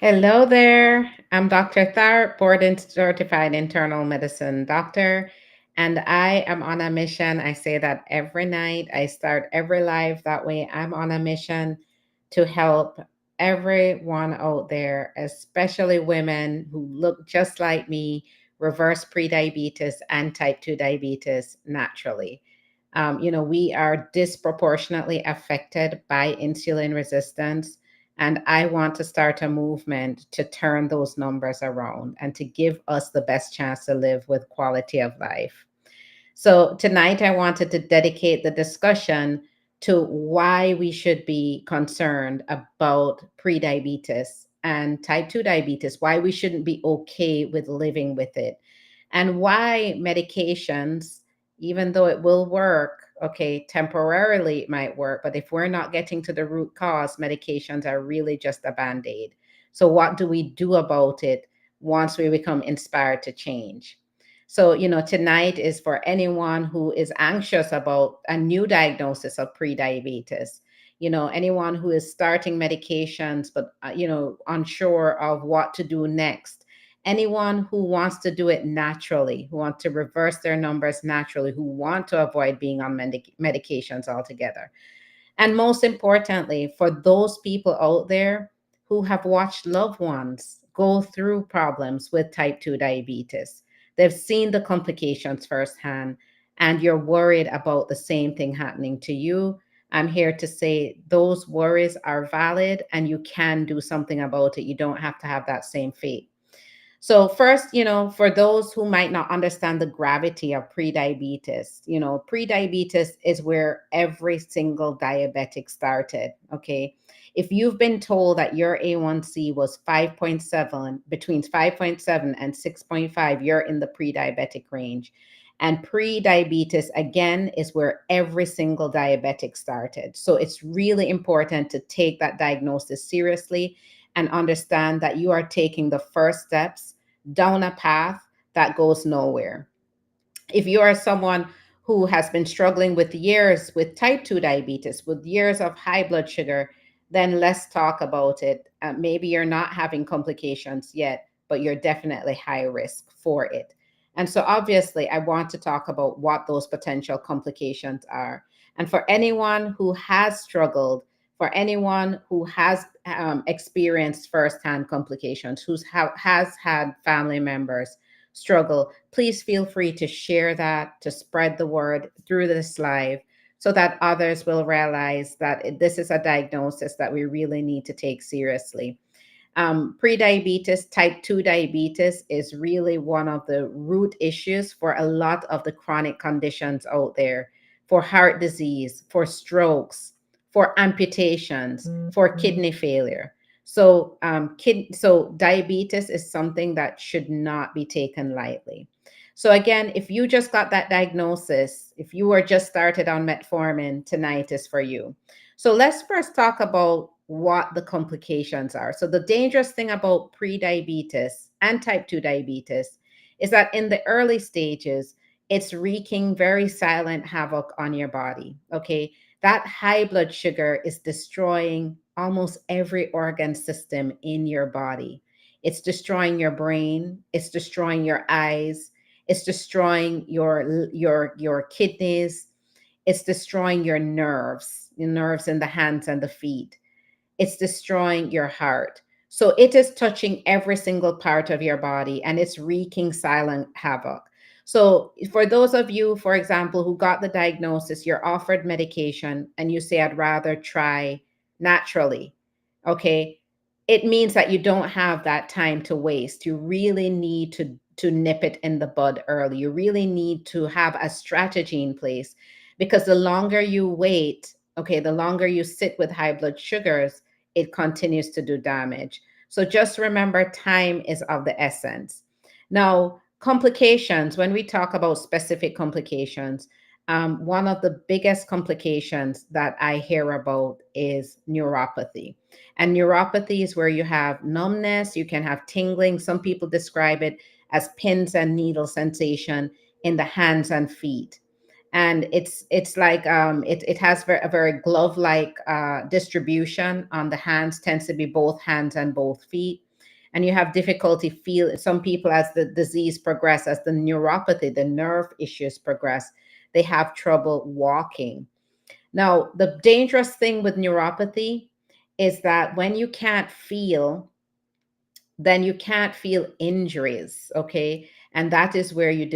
Hello there. I'm Dr. Tharp, board and certified internal medicine doctor, and I am on a mission. I say that every night. I start every live that way. I'm on a mission to help everyone out there, especially women who look just like me, reverse prediabetes and type 2 diabetes naturally. We are disproportionately affected by insulin resistance, and I want to start a movement to turn those numbers around and to give us the best chance to live with quality of life. So, tonight I wanted to dedicate the discussion to why we should be concerned about prediabetes and type 2 diabetes, why we shouldn't be okay with living with it, and why medications, even though it will work, okay, temporarily it might work, but if we're not getting to the root cause, medications are really just a band aid. So, what do we do about it once we become inspired to change? So, tonight is for anyone who is anxious about a new diagnosis of prediabetes. Anyone who is starting medications, but, unsure of what to do next. Anyone who wants to do it naturally, who want to reverse their numbers naturally, who want to avoid being on medications altogether. And most importantly, for those people out there who have watched loved ones go through problems with type 2 diabetes, they've seen the complications firsthand, and you're worried about the same thing happening to you. I'm here to say those worries are valid and you can do something about it. You don't have to have that same fate. So first, for those who might not understand the gravity of prediabetes, prediabetes is where every single diabetic started, okay? If you've been told that your A1C was 5.7, between 5.7 and 6.5, you're in the pre-diabetic range. And pre-diabetes, again, is where every single diabetic started. So it's really important to take that diagnosis seriously and understand that you are taking the first steps down a path that goes nowhere. If you are someone who has been struggling with years with type 2 diabetes, with years of high blood sugar, then let's talk about it. Maybe you're not having complications yet, but you're definitely high risk for it. And so, obviously, I want to talk about what those potential complications are. And for anyone who has struggled, for anyone who has experienced firsthand complications, has had family members struggle, please feel free to share that, to spread the word through this live so that others will realize that this is a diagnosis that we really need to take seriously. Prediabetes, type 2 diabetes, is really one of the root issues for a lot of the chronic conditions out there, for heart disease, for strokes, for amputations, for kidney failure. So diabetes is something that should not be taken lightly. So again, if you just got that diagnosis, if you were just started on metformin, tonight is for you. So let's first talk about what the complications are. So the dangerous thing about pre-diabetes and type 2 diabetes is that in the early stages, it's wreaking very silent havoc on your body. Okay. That high blood sugar is destroying almost every organ system in your body. It's destroying your brain, it's destroying your eyes, it's destroying your kidneys, it's destroying your nerves in the hands and the feet. It's destroying your heart. So it is touching every single part of your body and it's wreaking silent havoc. So, for those of you, for example, who got the diagnosis, you're offered medication and you say, I'd rather try naturally. Okay. It means that you don't have that time to waste. You really need to nip it in the bud early. You really need to have a strategy in place because the longer you wait, okay, the longer you sit with high blood sugars, it continues to do damage. So just remember, time is of the essence. Now, complications, when we talk about specific complications, one of the biggest complications that I hear about is neuropathy. And neuropathy is where you have numbness, you can have tingling. Some people describe it as pins and needle sensation in the hands and feet. And it's like it has a very glove like distribution on the hands, tends to be both hands and both feet. and you have difficulty feel some people, as the disease progress, as the neuropathy, the nerve issues progress, they have trouble walking. Now, the dangerous thing with neuropathy is that when you can't feel, then you can't feel injuries, okay? And that is where you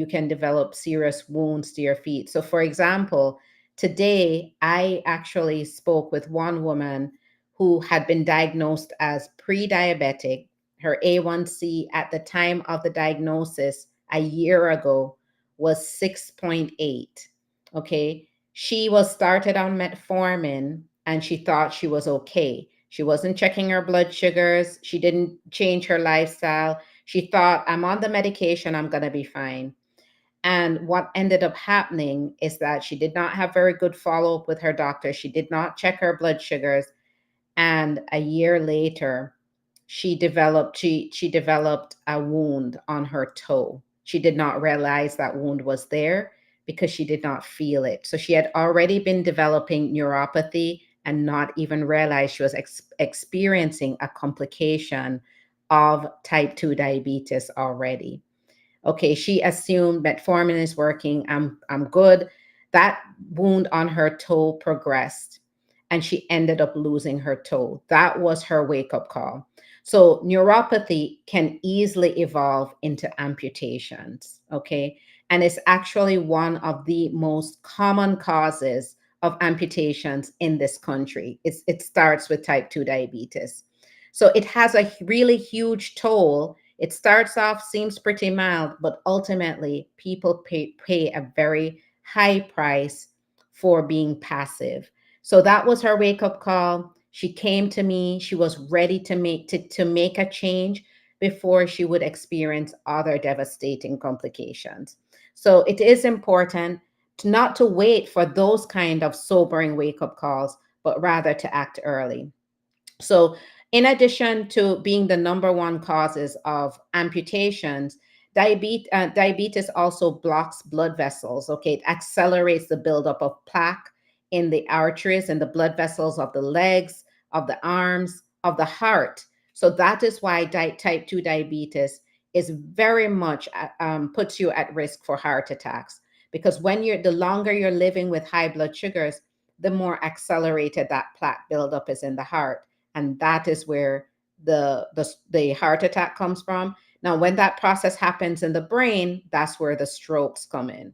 can develop serious wounds to your feet. So, for example, today I actually spoke with one woman who had been diagnosed as pre diabetic. Her A1C at the time of the diagnosis a year ago was 6.8. Okay. She was started on metformin and she thought she was okay. She wasn't checking her blood sugars. She didn't change her lifestyle. She thought, I'm on the medication, I'm going to be fine. And what ended up happening is that she did not have very good follow up with her doctor. She did not check her blood sugars. And a year later, she developed a wound on her toe. She did not realize that wound was there because she did not feel it. So she had already been developing neuropathy and not even realize she was experiencing a complication of type 2 diabetes already. Okay, she assumed metformin is working. I'm good. That wound on her toe progressed and she ended up losing her toe. That was her wake-up call. So neuropathy can easily evolve into amputations, okay? And it's actually one of the most common causes of amputations in this country. It starts with type 2 diabetes. So it has a really huge toll. It starts off, seems pretty mild, but ultimately people pay a very high price for being passive. So that was her wake up call. She came to me. She was ready to make a change before she would experience other devastating complications. So it is important not to wait for those kind of sobering wake up calls, but rather to act early. So, in addition to being the number one causes of amputations, diabetes also blocks blood vessels. Okay, it accelerates the buildup of plaque in the arteries and the blood vessels of the legs, of the arms, of the heart. So that is why type 2 diabetes is very much puts you at risk for heart attacks, because when you're the longer you're living with high blood sugars, the more accelerated that plaque buildup is in the heart, and that is where the heart attack comes from. Now, when that process happens in the brain, that's where the strokes come in.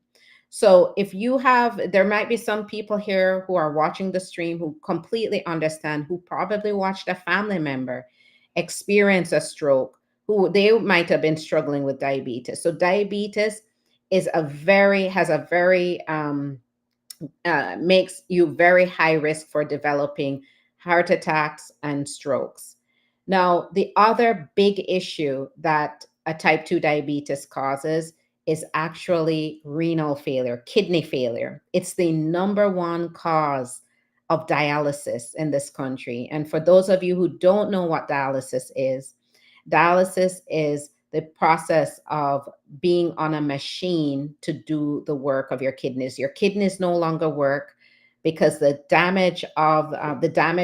So if you have, there might be some people here who are watching the stream who completely understand, who probably watched a family member experience a stroke, who they might have been struggling with diabetes. So diabetes has a very makes you very high risk for developing heart attacks and strokes. Now, the other big issue that a type 2 diabetes causes is actually renal failure, kidney failure. It's the number one cause of dialysis in this country. And for those of you who don't know what dialysis is the process of being on a machine to do the work of your kidneys. Your kidneys no longer work because the damage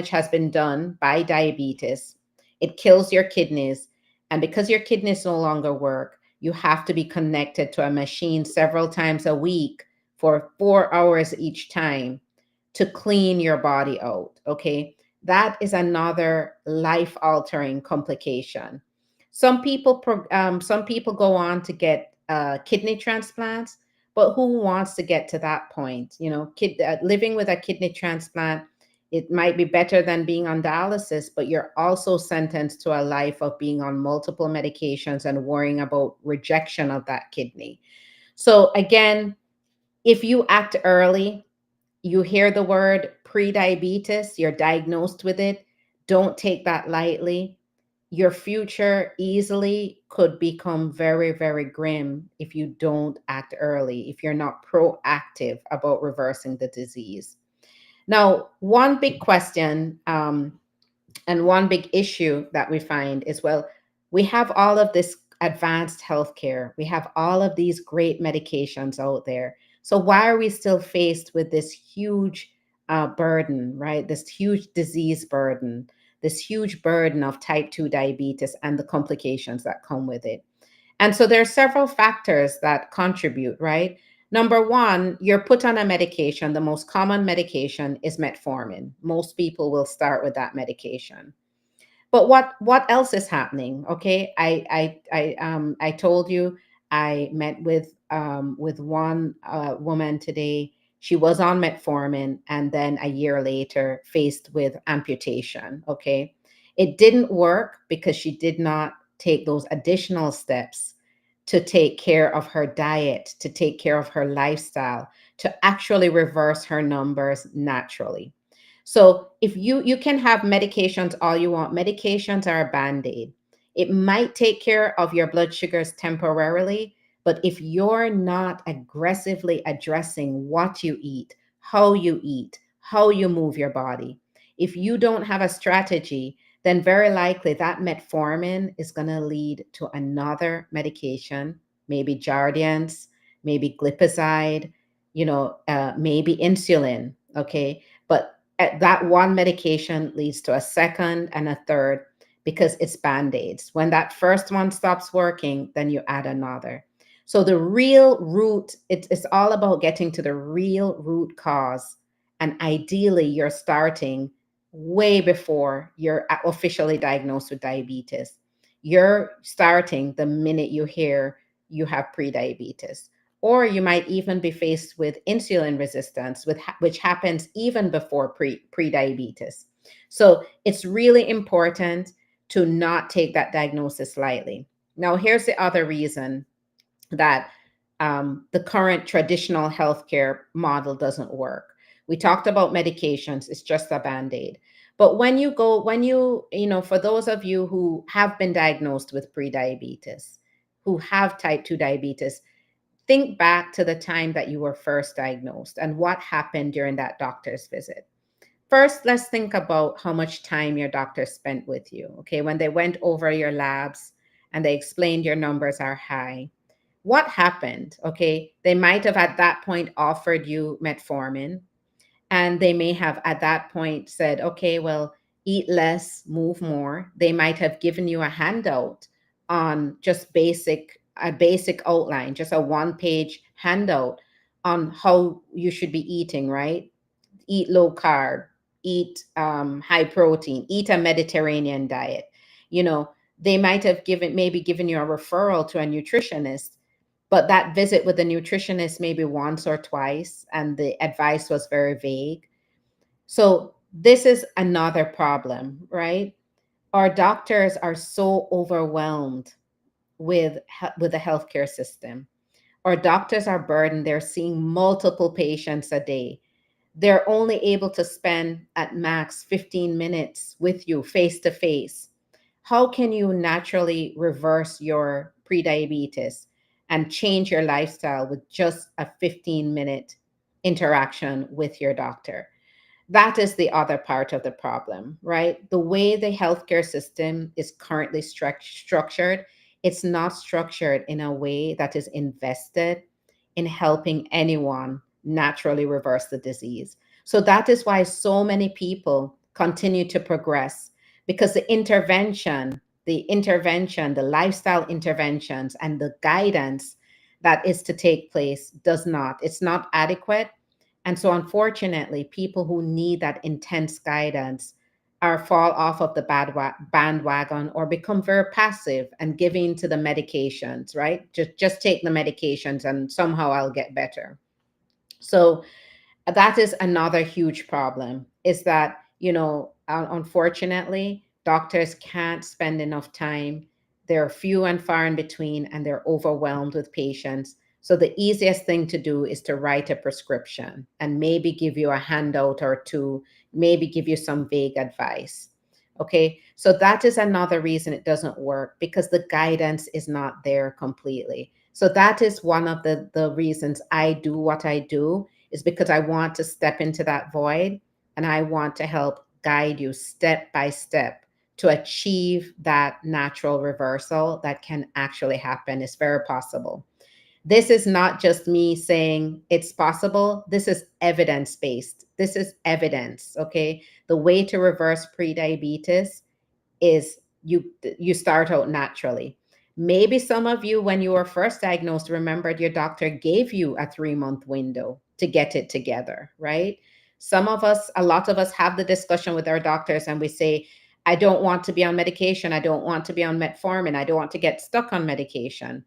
has been done by diabetes. It kills your kidneys, and because your kidneys no longer work, you have to be connected to a machine several times a week for 4 hours each time to clean your body out. Okay, that is another life altering complication. Some people go on to get kidney transplants, but who wants to get to that point? You know, living with a kidney transplant, it might be better than being on dialysis, but you're also sentenced to a life of being on multiple medications and worrying about rejection of that kidney. So again, if you act early, you hear the word pre-diabetes, you're diagnosed with it, don't take that lightly. Your future easily could become very, very grim if you don't act early, if you're not proactive about reversing the disease. Now, one big question and one big issue that we find is, well, we have all of this advanced healthcare, we have all of these great medications out there. So why are we still faced with this huge burden, right? This huge disease burden, this huge burden of type 2 diabetes and the complications that come with it. And so there are several factors that contribute, right? Number one, you're put on a medication. The most common medication is metformin. Most people will start with that medication. But what else is happening? Okay, I told you I met with one woman today. She was on metformin, and then a year later faced with amputation. Okay, it didn't work because she did not take those additional steps to take care of her diet, to take care of her lifestyle, to actually reverse her numbers naturally. So if you can have medications all you want, medications are a band-aid. It might take care of your blood sugars temporarily, but if you're not aggressively addressing what you eat, how you move your body, if you don't have a strategy, then very likely that metformin is going to lead to another medication, maybe Jardiance, maybe glipizide, maybe insulin. Okay, but that one medication leads to a second and a third because it's band-aids. When that first one stops working, then you add another. So the real root, it's all about getting to the real root cause. And ideally, you're starting way before you're officially diagnosed with diabetes. You're starting the minute you hear you have prediabetes. Or you might even be faced with insulin resistance, which happens even before prediabetes. So it's really important to not take that diagnosis lightly. Now, here's the other reason that the current traditional healthcare model doesn't work. We talked about medications, it's just a band aid. But for those of you who have been diagnosed with prediabetes, who have type 2 diabetes, think back to the time that you were first diagnosed and what happened during that doctor's visit. First, let's think about how much time your doctor spent with you. Okay, when they went over your labs and they explained your numbers are high, what happened? Okay, they might have at that point offered you metformin, and they may have at that point said, okay, well, eat less, move more. They might have given you a handout on just a basic outline, just a one-page handout on how you should be eating, right? Eat low carb, eat high protein, eat a Mediterranean diet. You know, they might have maybe given you a referral to a nutritionist, but that visit with the nutritionist maybe once or twice, and the advice was very vague. So this is another problem, right? Our doctors are so overwhelmed with the healthcare system. Our doctors are burdened. They're seeing multiple patients a day. They're only able to spend at max 15 minutes with you face to face. How can you naturally reverse your prediabetes and change your lifestyle with just a 15-minute interaction with your doctor? That is the other part of the problem, right? The way the healthcare system is currently structured, it's not structured in a way that is invested in helping anyone naturally reverse the disease. So that is why so many people continue to progress, because the lifestyle interventions and the guidance that is to take place it's not adequate. And so, unfortunately, people who need that intense guidance are fall off of the bandwagon or become very passive and giving to the medications, right? Just take the medications and somehow I'll get better. So that is another huge problem, is that, unfortunately, doctors can't spend enough time. They're few and far in between, and they're overwhelmed with patients. So the easiest thing to do is to write a prescription and maybe give you a handout or two, maybe give you some vague advice. Okay, so that is another reason it doesn't work, because the guidance is not there completely. So that is one of the reasons I do what I do, is because I want to step into that void and I want to help guide you step by step to achieve that natural reversal that can actually happen. It's very possible. This is not just me saying it's possible. This is evidence based. This is evidence. Okay. The way to reverse prediabetes is you start out naturally. Maybe some of you, when you were first diagnosed, remembered your doctor gave you a 3-month window to get it together, right? Some of us, a lot of us have the discussion with our doctors and we say, I don't want to be on medication. I don't want to be on metformin. I don't want to get stuck on medication.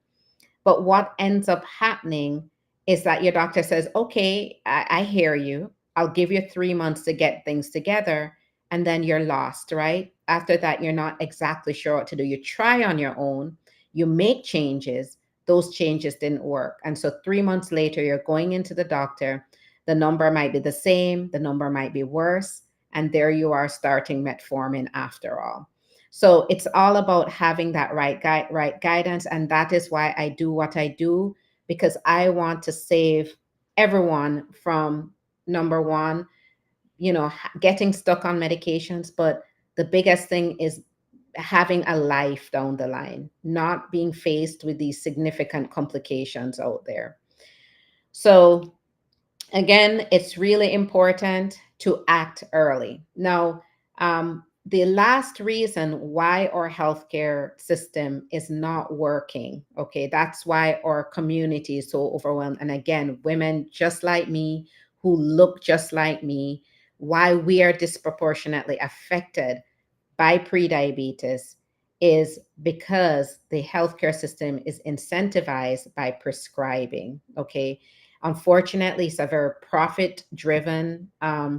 But what ends up happening is that your doctor says, okay, I hear you. I'll give you 3 months to get things together. And then you're lost, right? After that, you're not exactly sure what to do. You try on your own, you make changes. Those changes didn't work. And so 3 months later, you're going into the doctor. The number might be the same, the number might be worse. And there you are starting metformin after all. So it's all about having that right guidance, and that is why I do what I do, because I want to save everyone from, number one, getting stuck on medications, but the biggest thing is having a life down the line, not being faced with these significant complications out there. So again, it's really important to act early. Now, the last reason why our healthcare system is not working, okay, that's why our community is so overwhelmed. And again, women just like me, who look just like me, why we are disproportionately affected by prediabetes is because the healthcare system is incentivized by prescribing. Okay. Unfortunately, it's a very profit driven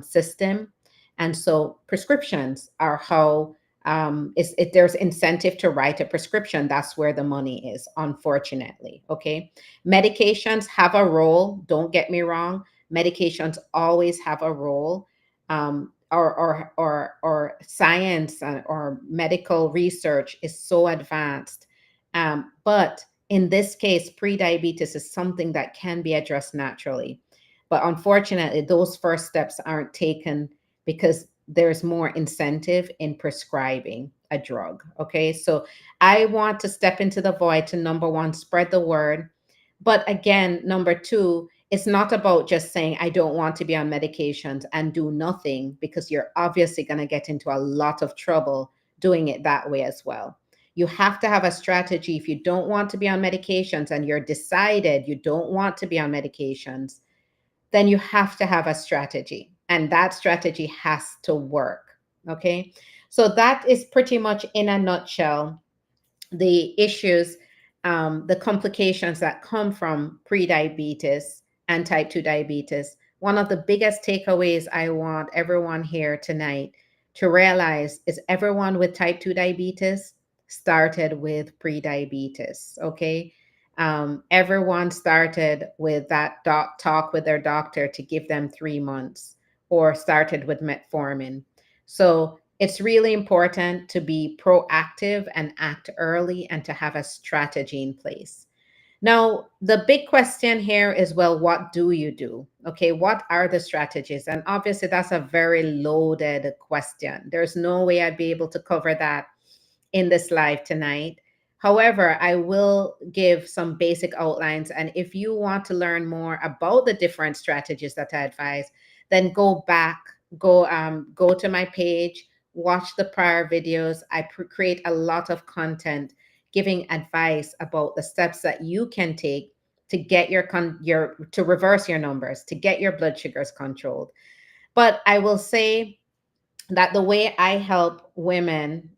system. And so prescriptions are how there's incentive to write a prescription. That's where the money is, unfortunately. Okay. Medications have a role. Don't get me wrong. Medications always have a role. Or science or medical research is so advanced. But in this case, prediabetes is something that can be addressed naturally. But unfortunately, those first steps aren't taken because there's more incentive in prescribing a drug. Okay. So I want to step into the void to, number one, spread the word. But again, number two, it's not about just saying, I don't want to be on medications and do nothing, because you're obviously going to get into a lot of trouble doing it that way as well. You have to have a strategy. If you don't want to be on medications and you're decided you don't want to be on medications, then you have to have a strategy. And that strategy has to work. Okay. So that is pretty much in a nutshell the issues, the complications that come from prediabetes and type 2 diabetes. One of the biggest takeaways I want everyone here tonight to realize is everyone with type 2 diabetes started with prediabetes. Okay. Everyone started with that talk with their doctor to give them 3 months, or started with metformin. So it's really important to be proactive and act early and to have a strategy in place. Now, the big question here is, well, what do you do? Okay, what are the strategies? And obviously, that's a very loaded question. There's no way I'd be able to cover that in this live tonight. However, I will give some basic outlines. And if you want to learn more about the different strategies that I advise, then go back, go to my page, watch the prior videos. I create a lot of content giving advice about the steps that you can take to get your to reverse your numbers, to get your blood sugars controlled. But I will say that the way I help women,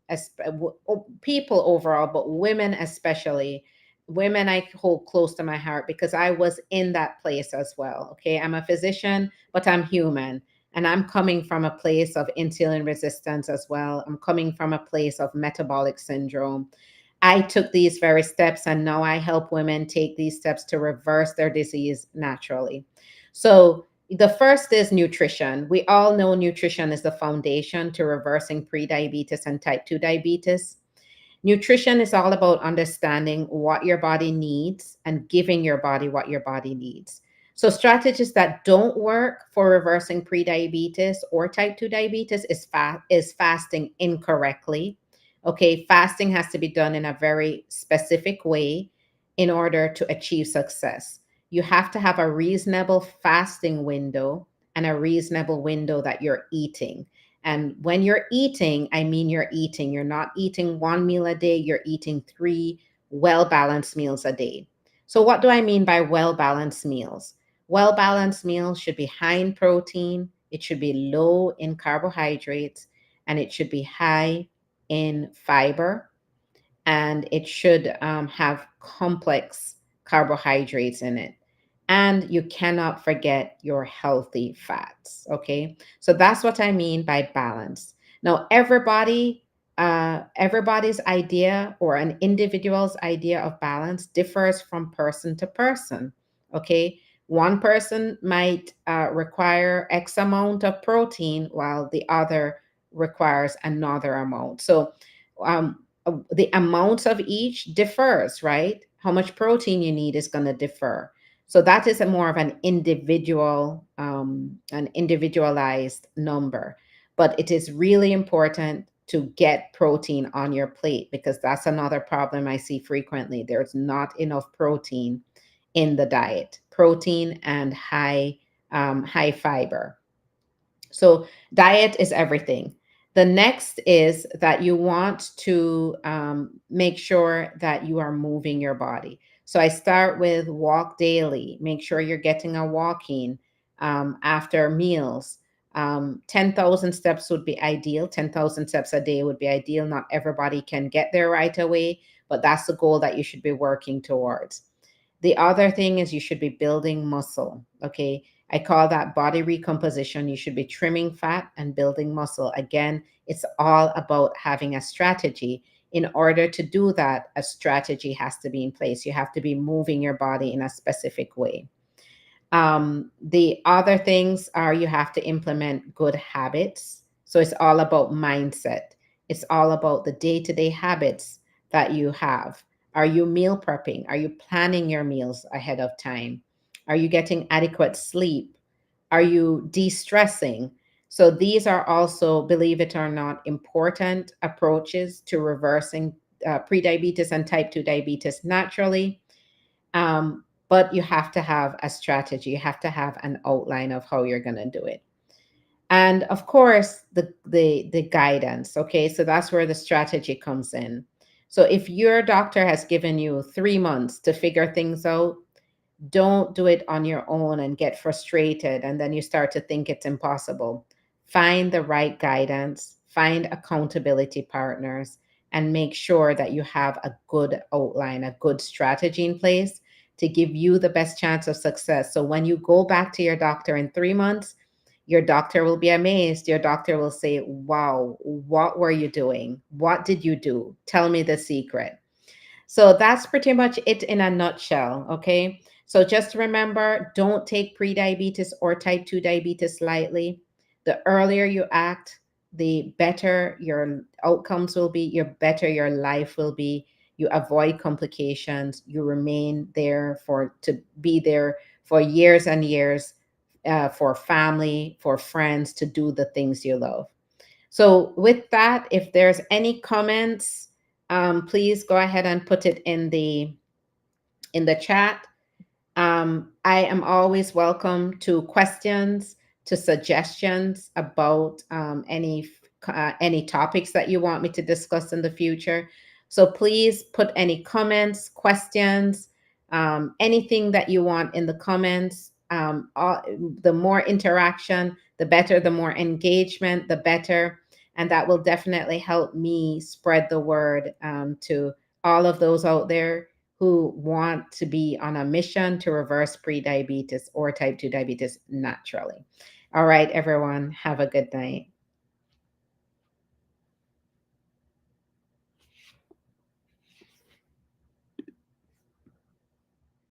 people overall, but women especially, women I hold close to my heart because I was in that place as well. Okay. I'm a physician, but I'm human. And I'm coming from a place of insulin resistance as well. I'm coming from a place of metabolic syndrome. I took these very steps, and now I help women take these steps to reverse their disease naturally. So, the first is nutrition. We all know nutrition is the foundation to reversing prediabetes and type 2 diabetes. Nutrition is all about understanding what your body needs and giving your body what your body needs. So, strategies that don't work for reversing prediabetes or type 2 diabetes is fasting incorrectly. Okay, fasting has to be done in a very specific way. in order to achieve success. You have to have a reasonable fasting window and a reasonable window that you're eating. And when you're eating, I mean you're eating. You're not eating one meal a day, you're eating three well balanced meals a day. So, what do I mean by well balanced meals? Well balanced meals should be high in protein, it should be low in carbohydrates, and it should be high in fiber, and it should have complex carbohydrates in it. And you cannot forget your healthy fats. Okay, so that's what I mean by balance. Now, everybody's idea or an individual's idea of balance differs from person to person. Okay, one person might require X amount of protein while the other requires another amount. So the amounts of each differs, right? How much protein you need is going to differ. So that is a more of an individualized number. But it is really important to get protein on your plate, because that's another problem I see frequently. There's not enough protein in the diet, protein and high fiber. So, diet is everything. The next is that you want to make sure that you are moving your body. So, I start with walk daily. Make sure you're getting a walk in after meals. 10,000 steps would be ideal. 10,000 steps a day would be ideal. Not everybody can get there right away, but that's the goal that you should be working towards. The other thing is you should be building muscle. Okay. I call that body recomposition. You should be trimming fat and building muscle. Again, it's all about having a strategy. In order to do that, a strategy has to be in place. You have to be moving your body in a specific way. The other things are you have to implement good habits. So it's all about mindset. It's all about the day to day habits that you have. Are you meal prepping? Are you planning your meals ahead of time? Are you getting adequate sleep? Are you de stressing? So these are also, believe it or not, important approaches to reversing prediabetes and type 2 diabetes naturally. But you have to have a strategy. You have to have an outline of how you're going to do it. And of course, the guidance. Okay, so that's where the strategy comes in. So if your doctor has given you 3 months to figure things out, don't do it on your own and get frustrated and then you start to think it's impossible. Find the right guidance, find accountability partners, and make sure that you have a good outline, a good strategy in place to give you the best chance of success. So when you go back to your doctor in 3 months, your doctor will be amazed. Your doctor will say, wow, what were you doing? What did you do? Tell me the secret. So that's pretty much it in a nutshell. Okay. So just remember, don't take prediabetes or type 2 diabetes lightly. The earlier you act, the better your outcomes will be, your better your life will be. You avoid complications. You remain there to be there for years and years, for family, for friends, to do the things you love. So with that, if there's any comments, please go ahead and put it in the chat. I am always welcome to questions, to suggestions about any topics that you want me to discuss in the future. So please put any comments, questions, anything that you want in the comments. The more interaction, the better. The more engagement, the better. And that will definitely help me spread the word to all of those out there who want to be on a mission to reverse prediabetes or type 2 diabetes naturally. All right, everyone, have a good night.